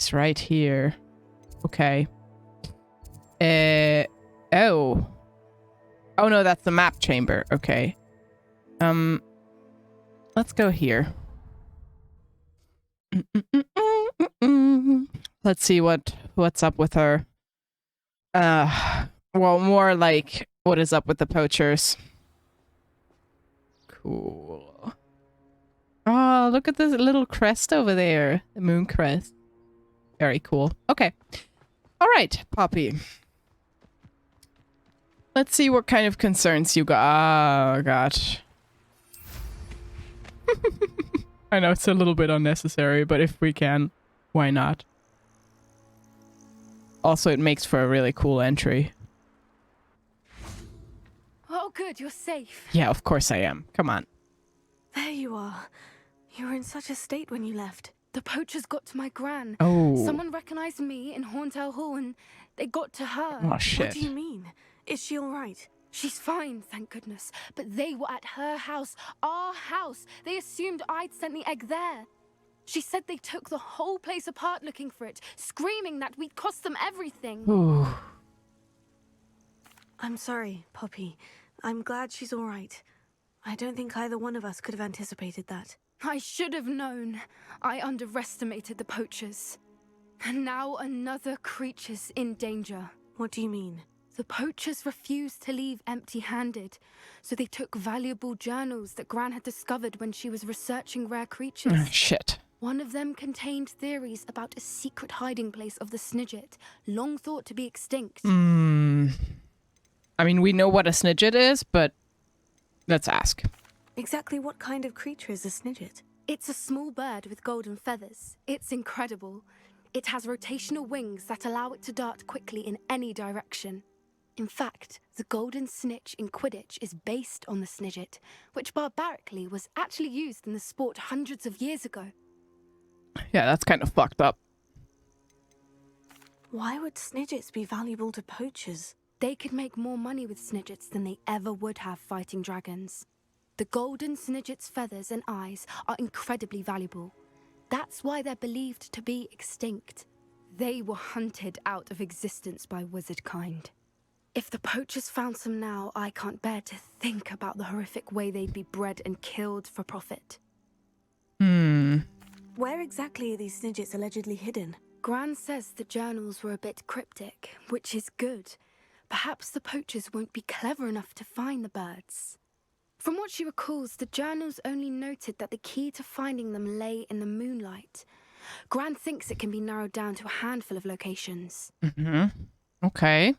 is right here. Okay. Oh. Oh no, that's the map chamber. Okay. Let's go here. Let's see what's up with her. Well, more like what is up with the poachers. Cool. Oh, look at this little crest over there. The moon crest. Very cool. Okay. All right, Poppy. Let's see what kind of concerns you got. Oh, gosh. I know it's a little bit unnecessary, but if we can, why not? Also, it makes for a really cool entry. Oh, good, you're safe. Yeah, of course I am. Come on. There you are. You were in such a state when you left. The poachers got to my gran. Oh. Someone recognized me in Horntail Hall and they got to her. Oh, shit. What do you mean? Is she all right? She's fine, thank goodness. But they were at her house, our house. They assumed I'd sent the egg there. She said they took the whole place apart looking for it, screaming that we'd cost them everything. Ooh. I'm sorry, Poppy. I'm glad she's all right. I don't think either one of us could have anticipated that. I should have known. I underestimated the poachers. And now another creature's in danger. What do you mean? The poachers refused to leave empty-handed, so they took valuable journals that Gran had discovered when she was researching rare creatures. Oh, shit. One of them contained theories about a secret hiding place of the Snidget, long thought to be extinct. I mean, we know what a Snidget is, but let's ask. Exactly what kind of creature is a Snidget? It's a small bird with golden feathers. It's incredible. It has rotational wings that allow it to dart quickly in any direction. In fact, the golden snitch in Quidditch is based on the Snidget, which barbarically was actually used in the sport hundreds of years ago. Yeah, that's kind of fucked up. Why would Snidgets be valuable to poachers? They could make more money with Snidgets than they ever would have fighting dragons. The golden Snidget's feathers and eyes are incredibly valuable. That's why they're believed to be extinct. They were hunted out of existence by wizard kind. If the poachers found some now, I can't bear to think about the horrific way they'd be bred and killed for profit. Where exactly are these Snidgets allegedly hidden? Gran says the journals were a bit cryptic, which is good. Perhaps the poachers won't be clever enough to find the birds. From what she recalls, the journals only noted that the key to finding them lay in the moonlight. Gran thinks it can be narrowed down to a handful of locations. Okay.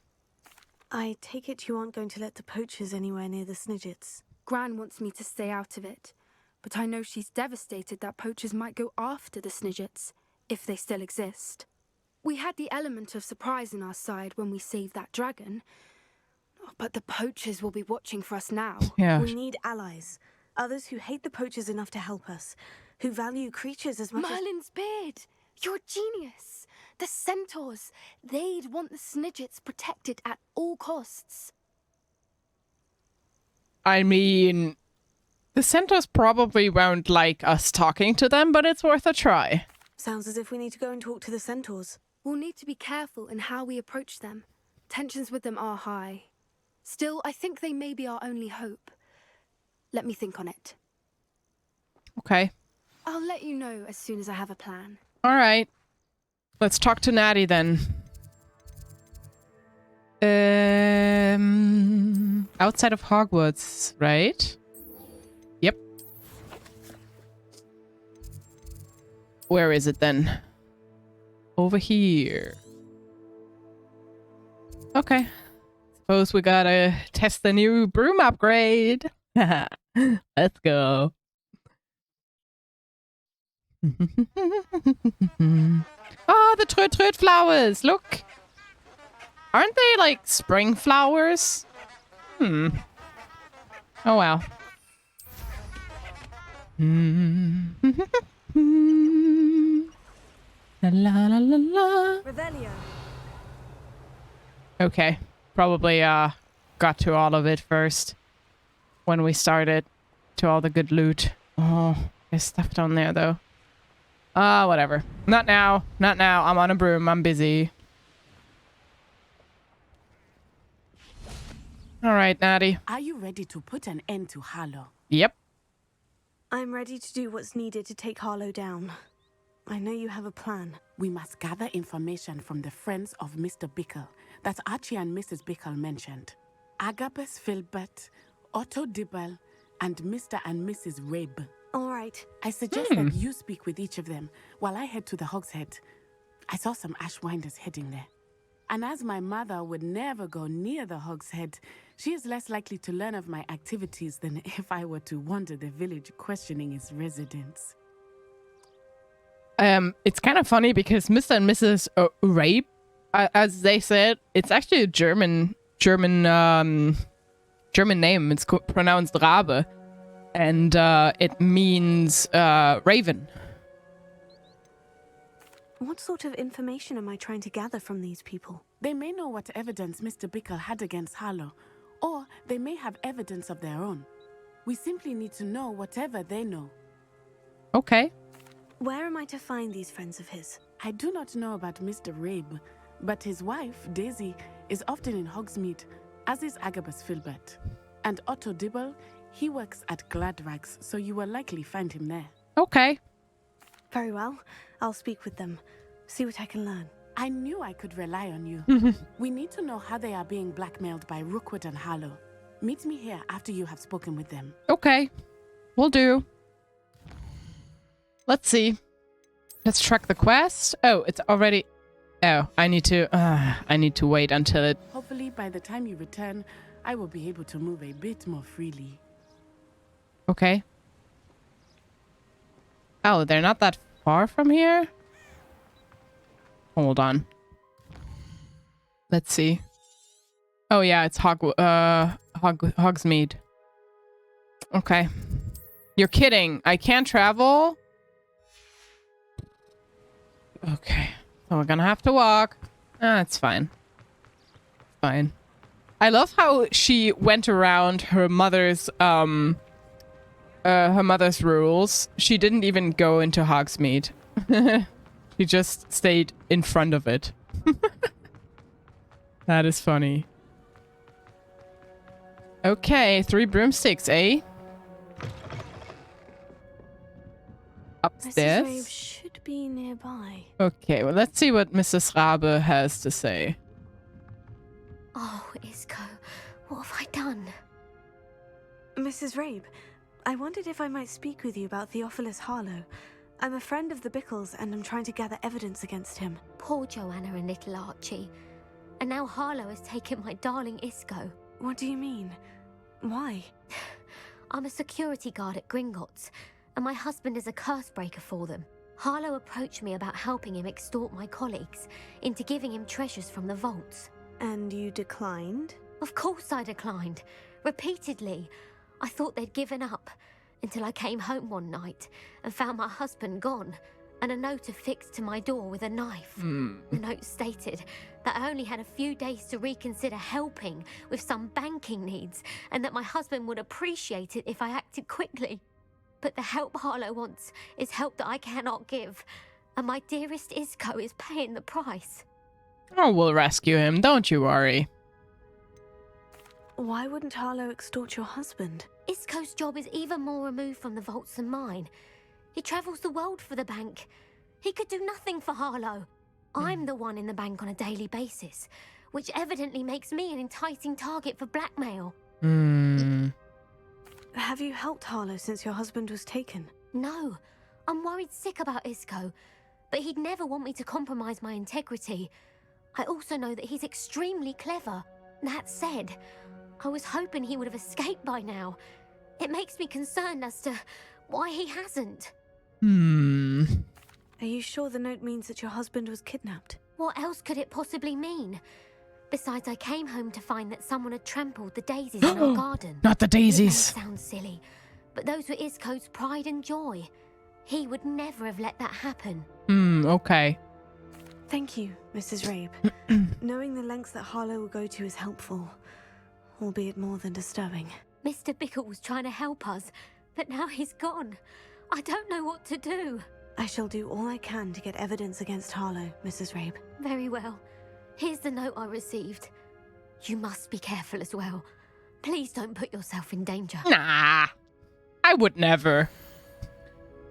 I take it you aren't going to let the poachers anywhere near the Snidgets. Gran wants me to stay out of it, but I know she's devastated that poachers might go after the Snidgets, if they still exist. We had the element of surprise on our side when we saved that dragon, but the poachers will be watching for us now. Yeah. We need allies. Others who hate the poachers enough to help us. Who value creatures as much as... Merlin's beard! You're a genius! The centaurs! They'd want the Snidgets protected at all costs. I mean, the centaurs probably won't like us talking to them, but it's worth a try. Sounds as if we need to go and talk to the centaurs. We'll need to be careful in how we approach them. Tensions with them are high. Still, I think they may be our only hope. Let me think on it. Okay. I'll let you know as soon as I have a plan. All right. Let's talk to Natty then. Outside of Hogwarts, right? Yep. Where is it then? Over here. Okay. Suppose we gotta test the new broom upgrade. Let's go. Oh, the Tröd flowers! Look! Aren't they like spring flowers? Oh well. La la la la la. Revelio. Okay. Probably got to all of it first. When we started. To all the good loot. Oh, there's stuff down there though. Whatever. Not now. Not now. I'm on a broom. I'm busy. All right, Natty. Are you ready to put an end to Harlow? Yep. I'm ready to do what's needed to take Harlow down. I know you have a plan. We must gather information from the friends of Mr. Bickle that Archie and Mrs. Bickle mentioned. Agabus Filbert, Otto Dibble, and Mr. and Mrs. Rabe. All right. I suggest that you speak with each of them while I head to the Hogshead. I saw some Ashwinders heading there. And as my mother would never go near the Hogshead, she is less likely to learn of my activities than if I were to wander the village questioning its residents. It's kind of funny because Mr. and Mrs. Rabe, as they said, it's actually a German name. It's pronounced Rabe, and it means raven. What sort of information am I trying to gather from these people? They may know what evidence Mr. Bickle had against Harlow, or they may have evidence of their own. We simply need to know whatever they know. Okay. Where am I to find these friends of his? I do not know about Mr. Rabe, but his wife, Daisy, is often in Hogsmeade, as is Agabus Filbert. And Otto Dibble, he works at Gladrags, so you will likely find him there. Okay. Very well. I'll speak with them. See what I can learn. I knew I could rely on you. We need to know how they are being blackmailed by Rookwood and Harlow. Meet me here after you have spoken with them. Okay. Will do. Let's see. Let's track the quest. Oh, it's already... Oh, I need to wait until it... Hopefully, by the time you return, I will be able to move a bit more freely. Okay. Oh, they're not that far from here? Hold on. Let's see. Oh yeah, it's Hogsmeade. Okay. You're kidding. I can't travel? Okay. So we're gonna have to walk. It's fine. Fine. I love how she went around her mother's rules. She didn't even go into Hogsmeade. She just stayed in front of it. That is funny. Okay, 3 broomsticks, eh? Upstairs. Mrs. Rabe should be nearby. Okay, well, let's see what Mrs. Rabe has to say. Oh, Isco, what have I done? Mrs. Rabe, I wondered if I might speak with you about Theophilus Harlow. I'm a friend of the Bickles and I'm trying to gather evidence against him. Poor Joanna and little Archie. And now Harlow has taken my darling Isco. What do you mean? Why? I'm a security guard at Gringotts, and my husband is a curse breaker for them. Harlow approached me about helping him extort my colleagues into giving him treasures from the vaults. And you declined? Of course I declined. Repeatedly. I thought they'd given up, until I came home one night and found my husband gone, and a note affixed to my door with a knife. The note stated that I only had a few days to reconsider helping with some banking needs, and that my husband would appreciate it if I acted quickly. But the help Harlow wants is help that I cannot give, and my dearest Isco is paying the price. Oh, we'll rescue him, don't you worry. Why wouldn't Harlow extort your husband? Isco's job is even more removed from the vaults than mine. He travels the world for the bank. He could do nothing for Harlow. I'm the one in the bank on a daily basis, which evidently makes me an enticing target for blackmail. Have you helped Harlow since your husband was taken? No, I'm worried sick about Isco, but he'd never want me to compromise my integrity. I also know that he's extremely clever. That said, I was hoping he would have escaped by now. It makes me concerned as to why he hasn't. Are you sure the note means that your husband was kidnapped? What else could it possibly mean? Besides, I came home to find that someone had trampled the daisies in our garden. Not the It may daisies. sound silly, but those were Isco's pride and joy. He would never have let that happen. Okay. Thank you, Mrs. Rabe. Knowing the lengths that Harlow will go to is helpful, albeit more than disturbing. Mr. Bickle was trying to help us, but now he's gone. I don't know what to do. I shall do all I can to get evidence against Harlow, Mrs. Rabe. Very well. Here's the note I received. You must be careful as well. Please don't put yourself in danger. Nah, I would never.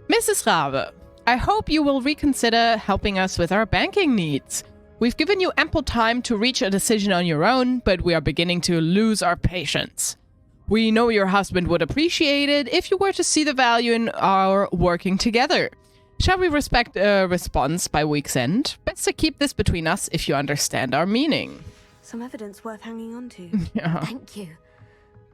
Mrs. Rabe, I hope you will reconsider helping us with our banking needs. We've given you ample time to reach a decision on your own, but we are beginning to lose our patience. We know your husband would appreciate it if you were to see the value in our working together. Shall we respect a response by week's end? Best to keep this between us if you understand our meaning. Some evidence worth hanging on to. Yeah. Thank you.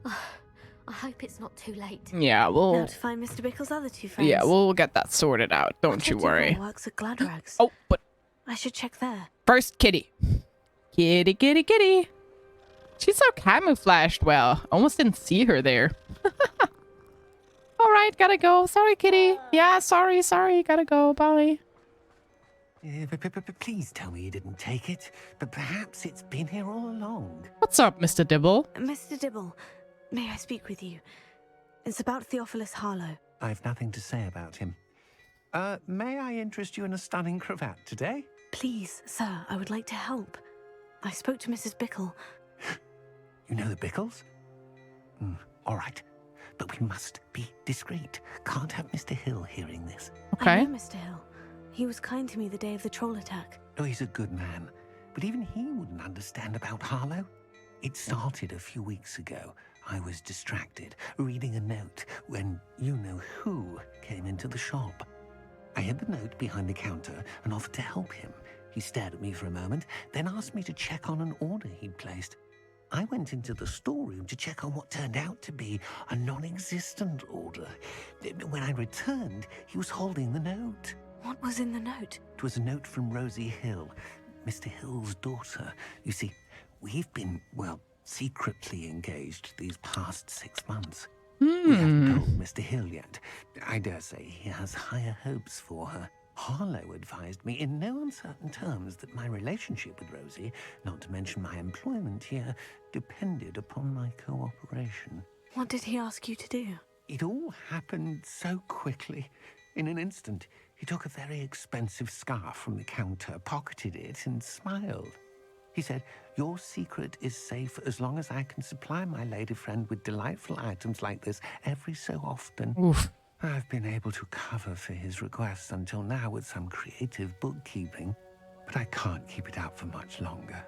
I hope it's not too late. Yeah, Now we'll... to find Mr. Bickle's other two friends. Yeah, we'll get that sorted out. Don't you Detective worry. Hall works at Gladrags. Oh, but I should check there. first, Kitty. Kitty, kitty, kitty. She's so camouflaged well. Almost didn't see her there. All right, gotta go. Sorry, Kitty. Yeah, sorry. Gotta go. Bye. Please tell me you didn't take it. But perhaps it's been here all along. What's up, Mr. Dibble? Mr. Dibble, may I speak with you? It's about Theophilus Harlow. I've nothing to say about him. May I interest you in a stunning cravat today? Please, sir, I would like to help. I spoke to Mrs. Bickle. You know the Bickles? All right. But we must be discreet. Can't have Mr. Hill hearing this. Okay. I know Mr. Hill. He was kind to me the day of the troll attack. Oh, he's a good man. But even he wouldn't understand about Harlow. It started a few weeks ago. I was distracted, reading a note, when you-know-who came into the shop. I hid the note behind the counter and offered to help him. He stared at me for a moment, then asked me to check on an order he'd placed. I went into the storeroom to check on what turned out to be a non-existent order. When I returned, he was holding the note. What was in the note? It was a note from Rosie Hill, Mr. Hill's daughter. You see, we've been, well, secretly engaged these past 6 months. We haven't told Mr. Hill yet. I dare say he has higher hopes for her. Harlow advised me in no uncertain terms that my relationship with Rosie, not to mention my employment here, depended upon my cooperation. What did he ask you to do? It all happened so quickly. In an instant, he took a very expensive scarf from the counter, pocketed it, and smiled. He said, "Your secret is safe as long as I can supply my lady friend with delightful items like this every so often." Oof. I've been able to cover for his requests until now with some creative bookkeeping, but I can't keep it out for much longer.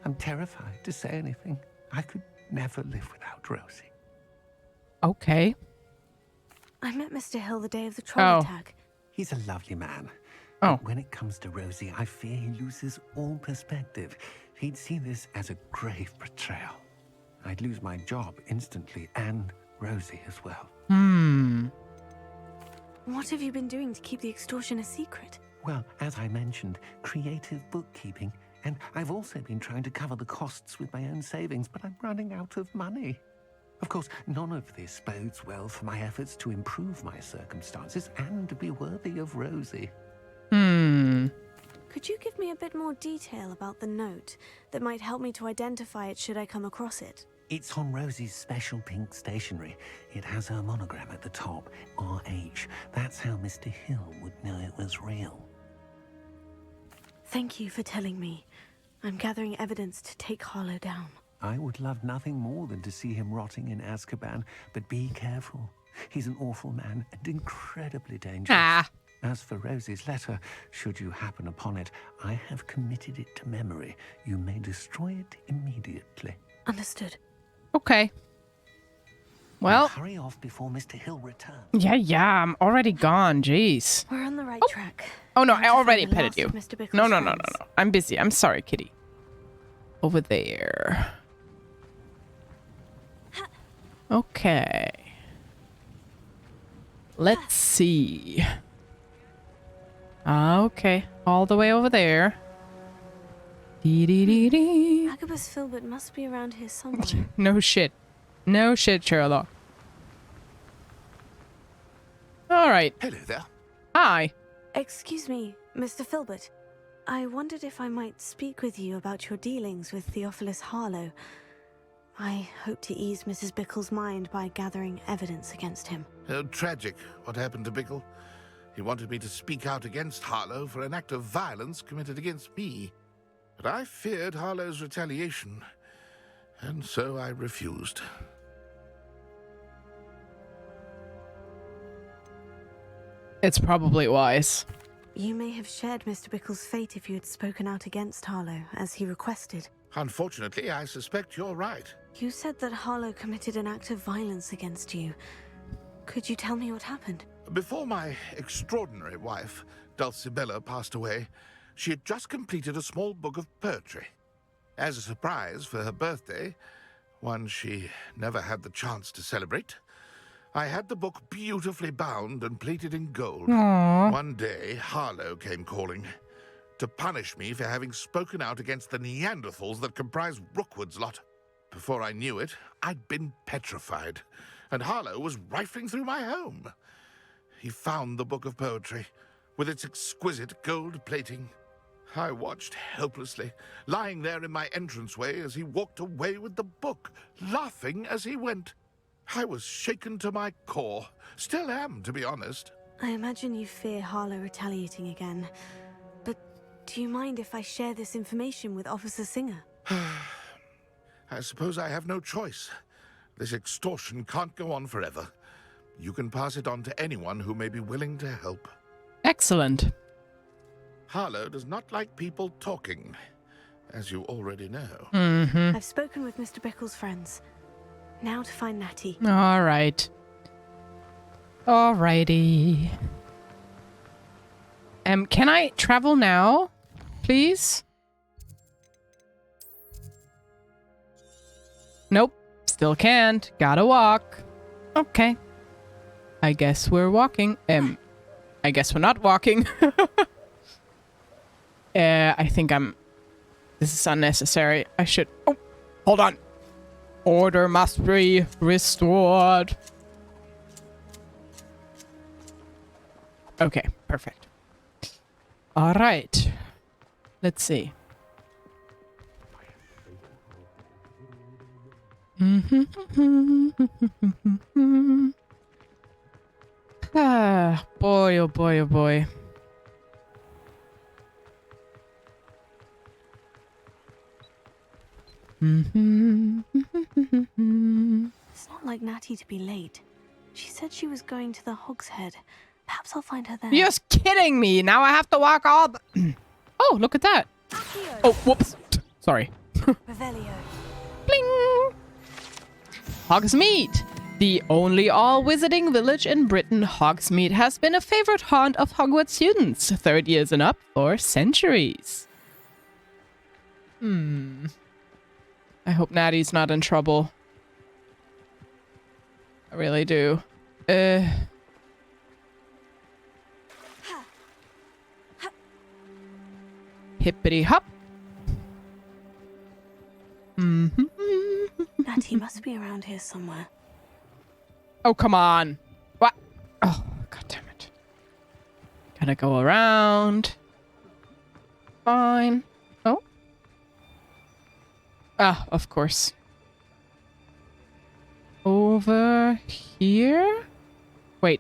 I'm terrified to say anything. I could never live without Rosie. Okay. I met Mr. Hill the day of the troll attack. He's a lovely man. Oh. But when it comes to Rosie, I fear he loses all perspective. He'd see this as a grave betrayal. I'd lose my job instantly, and Rosie as well. What have you been doing to keep the extortion a secret? Well, as I mentioned, creative bookkeeping. And I've also been trying to cover the costs with my own savings, but I'm running out of money. Of course, none of this bodes well for my efforts to improve my circumstances and to be worthy of Rosie. Could you give me a bit more detail about the note that might help me to identify it should I come across it? It's on Rosie's special pink stationery. It has her monogram at the top, RH. That's how Mr. Hill would know it was real. Thank you for telling me. I'm gathering evidence to take Harlow down. I would love nothing more than to see him rotting in Azkaban, but be careful. He's an awful man and incredibly dangerous. As for Rosie's letter, should you happen upon it, I have committed it to memory. You may destroy it immediately. Understood. Okay. Well, hurry off before Mr. Hill returns. yeah, I'm already gone. Jeez. We're on the right track. Oh, no, Time I to already find the petted last you. of Mr. Bickle's No. friends. I'm busy. I'm sorry, kitty. Over there. Okay. Let's see. Okay, all the way over there. Dee. Agabus Filbert must be around here somewhere. No shit, Sherlock. All right. Hello there. Hi. Excuse me, Mr. Filbert. I wondered if I might speak with you about your dealings with Theophilus Harlow. I hope to ease Mrs. Bickle's mind by gathering evidence against him. Tragic, what happened to Bickle. He wanted me to speak out against Harlow for an act of violence committed against me. But I feared Harlow's retaliation, and so I refused. It's probably wise. You may have shared Mr. Bickle's fate if you had spoken out against Harlow, as he requested. Unfortunately, I suspect you're right. You said that Harlow committed an act of violence against you. Could you tell me what happened? Before my extraordinary wife, Dulcibella, passed away, she had just completed a small book of poetry. As a surprise for her birthday, one she never had the chance to celebrate, I had the book beautifully bound and plated in gold. Aww. One day, Harlow came calling to punish me for having spoken out against the Neanderthals that comprise Rookwood's lot. Before I knew it, I'd been petrified, and Harlow was rifling through my home. He found the book of poetry, with its exquisite gold plating. I watched helplessly, lying there in my entranceway as he walked away with the book, laughing as he went. I was shaken to my core. Still am, to be honest. I imagine you fear Harlow retaliating again. But do you mind if I share this information with Officer Singer? I suppose I have no choice. This extortion can't go on forever. You can pass it on to anyone who may be willing to help. Excellent. Harlow does not like people talking, as you already know. Mm-hmm. I've spoken with Mr. Bickle's friends. Now to find Natty. All right. Alrighty. Can I travel now, please? Nope. Still can't. Gotta walk. Okay. I guess we're walking. I guess we're not walking. I think this is unnecessary. I should... Oh, hold on. Order must be restored. Okay, perfect. All right. Let's see. Ah, boy, oh boy, oh boy. It's not like Natty to be late. She said she was going to the Hogshead. Perhaps I'll find her there. You're just kidding me. Now I have to walk all the... Oh, look at that. Oh, whoops. Sorry. Revelio. Bling! Hogsmeade. The only all-wizarding village in Britain, Hogsmeade has been a favorite haunt of Hogwarts students, third years and up, for centuries. I hope Natty's not in trouble. I really do. Hippity hop. Natty must be around here somewhere. Oh, come on. What? Oh, god damn it. Gotta go around. Fine. Oh. Ah, of course. Over here? Wait.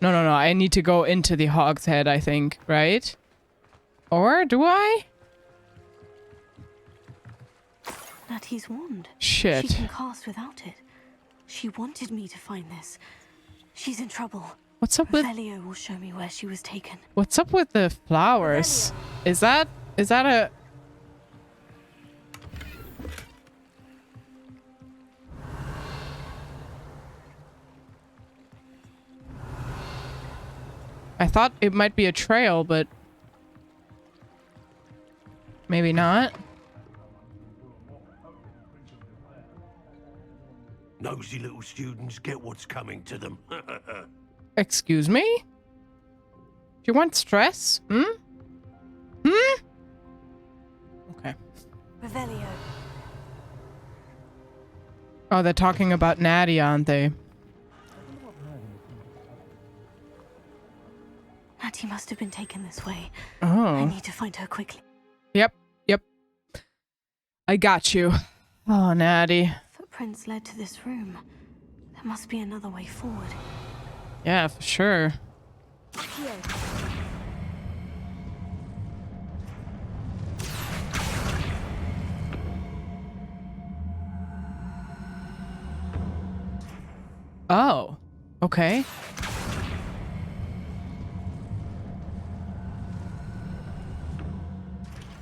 No. I need to go into the Hogshead, I think, right? Or do I? Natty's wand. Shit. She can cast without it. She wanted me to find this. She's in trouble. What's up with... Revelio will show me where she was taken. What's up with the flowers? Is that a... I thought it might be a trail, but... maybe not. Nosy little students get what's coming to them. Excuse me? Do you want stress? Okay. Revelio. Oh, they're talking about Natty, aren't they? Natty must have been taken this way. Oh. I need to find her quickly. Yep. I got you. Oh, Natty. Footprints led to this room. There must be another way forward. Yeah, for sure. Here. Oh, okay.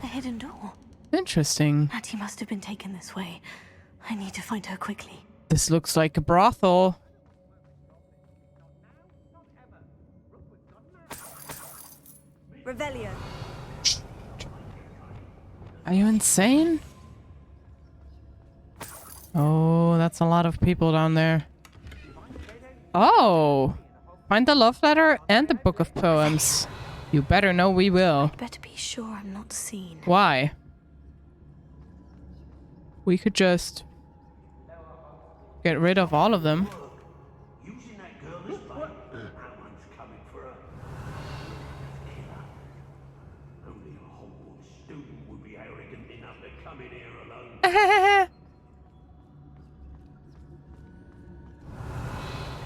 A hidden door. Interesting. Natty must have been taken this way. I need to find her quickly. This looks like a brothel. Revelio. Are you insane? Oh, that's a lot of people down there. Oh! Find the love letter and the book of poems. You better know we will. Better be sure I'm not seen. Why? We could just get rid of all of them. Using that girl as bait. That one's coming for her. Killer. Only a Hogwarts student would be arrogant enough to come in here alone.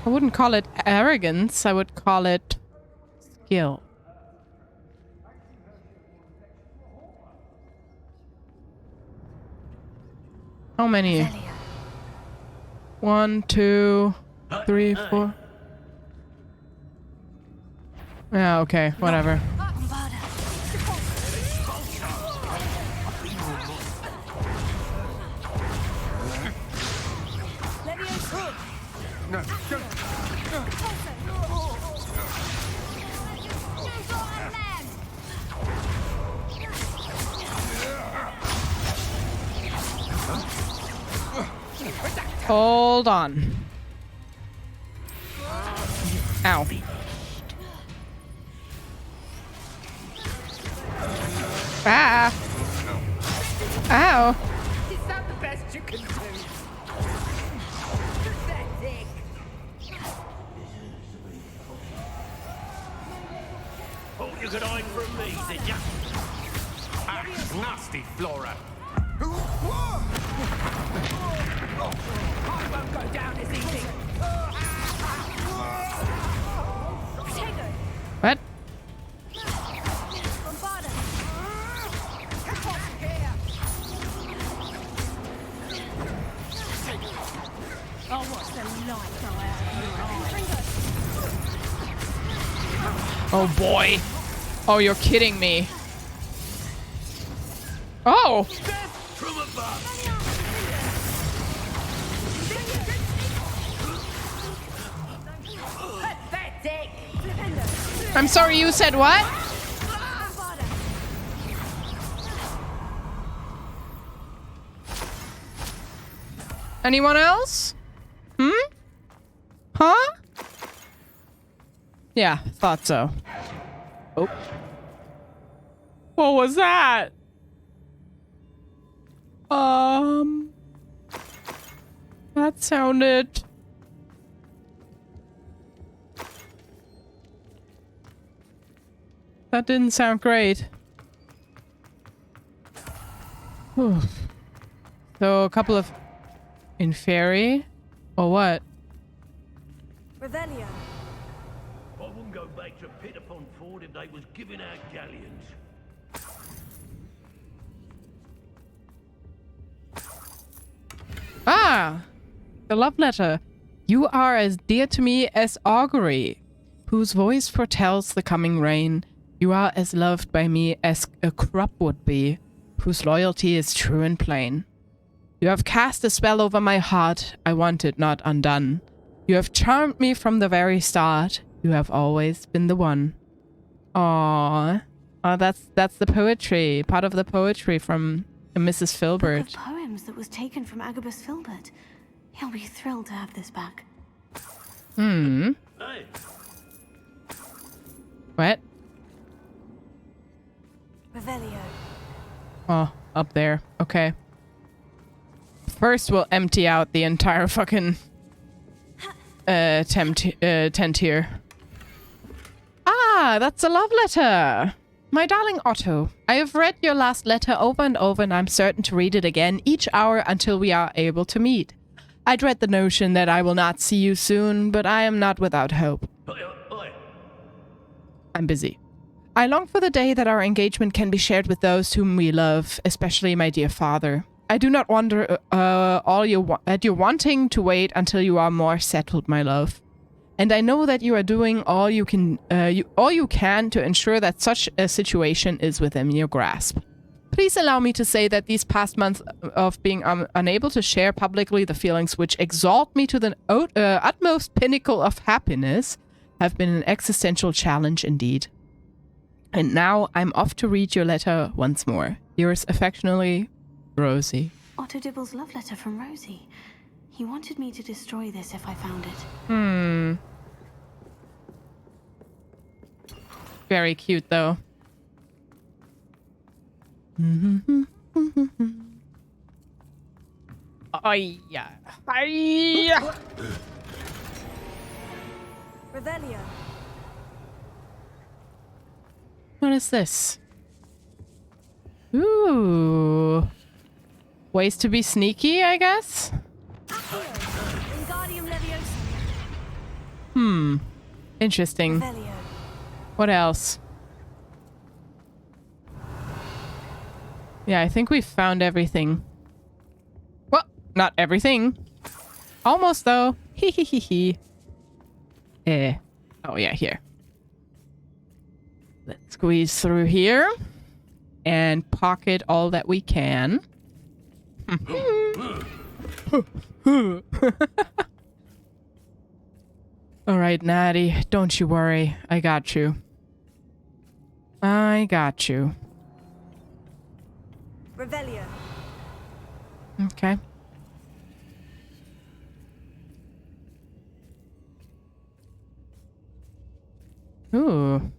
I wouldn't call it arrogance, I would call it skill. How many? Revelio. 1, 2, 3, 4. Yeah, okay, whatever. No, don't. Hold on. Ow. Ah. Ow. Is that the best you can do? Pathetic. Thought you could hide from me, did ya? Ah, nasty Flora. I won't go down as easy. What? I'll watch the light go out of your eyes. Oh boy. Oh, you're kidding me. Oh. From above. Pathetic. I'm sorry, you said what? Anyone else? Huh? Yeah, thought so. Oh. What was that? That sounded... That didn't sound great. Whew. So a couple of... In fairy? Or what? Revelio. I wouldn't go back to Pit upon Ford if they was giving out galleons. Ah! The love letter. You are as dear to me as augury, whose voice foretells the coming rain. You are as loved by me as a crop would be, whose loyalty is true and plain. You have cast a spell over my heart, I want it not undone. You have charmed me from the very start, you have always been the one. Aww. Oh, that's the poetry, part of the poetry from Mrs. Filbert. Book of poems that was taken from Agabus Filbert. He'll be thrilled to have this back. Hmm. Hey, What? Revelio. Oh, up there. Okay. First, we'll empty out the entire fucking tent here. Ah, that's a love letter. My darling Otto, I have read your last letter over and over, and I'm certain to read it again each hour until we are able to meet. I dread the notion that I will not see you soon, but I am not without hope. oi, oi. I'm busy. I long for the day that our engagement can be shared with those whom we love, especially my dear father. I do not wonder at your wanting to wait until you are more settled, my love. And I know that you are doing all you can to ensure that such a situation is within your grasp. Please allow me to say that these past months of being unable to share publicly the feelings which exalt me to the utmost pinnacle of happiness have been an existential challenge indeed. And now I'm off to read your letter once more. Yours affectionately, Rosie. Otto Dibble's love letter from Rosie. He wanted me to destroy this if I found it. Very cute, though. Oh, yeah. Revelio. What is this? Ooh. Ways to be sneaky, I guess? Interesting. Revelio. What else? Yeah, I think we found everything. Well, not everything. Almost, though. Hee hee hee hee. Oh, yeah, here. Let's squeeze through here. And pocket all that we can. Alright, Natty. Don't you worry. I got you. I got you. Revelio. Okay. Ooh.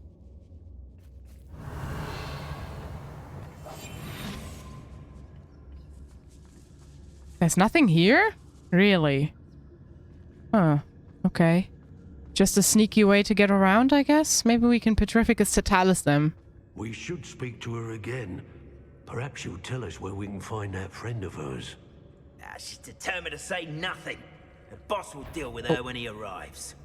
There's nothing here? Really? Huh. Okay. Just a sneaky way to get around, I guess? Maybe we can Petrificus Totalis them. We should speak to her again. Perhaps she'll tell us where we can find that friend of hers. She's determined to say nothing. The boss will deal with her when he arrives.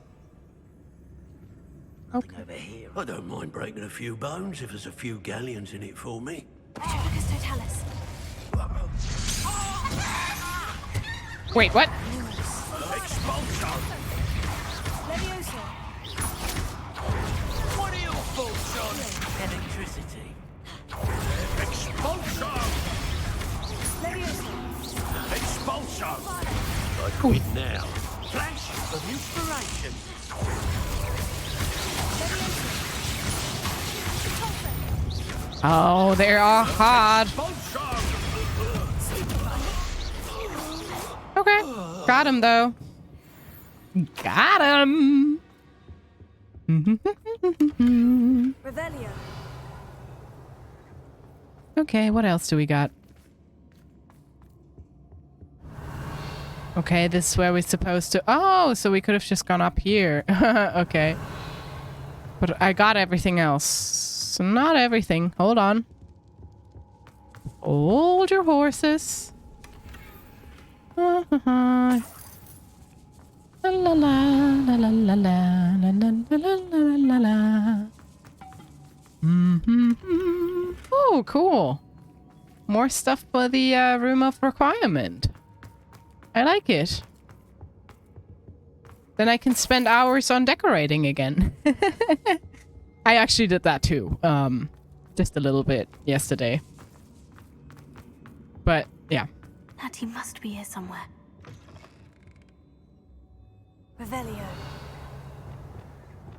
Okay. Over here. I don't mind breaking a few bones if there's a few galleons in it for me. Petrificus Totalis. Wait, what? Levioso. What are your thoughts on electricity? Expulsion! Levioso. Expulsion! I quit now. Flash of inspiration. Oh, they are hard. Okay. Got him, though. Got him. Revelio. Okay, what else do we got? Okay, this is where we're supposed to... Oh, so we could have just gone up here. Okay. But I got everything else. So not everything. Hold on. Hold your horses. La la la la la la la la la la la. Oh, cool. More stuff for the room of requirement. I like it. Then I can spend hours on decorating again. I actually did that too. Just a little bit yesterday. But yeah. Natty must be here somewhere. Revelio.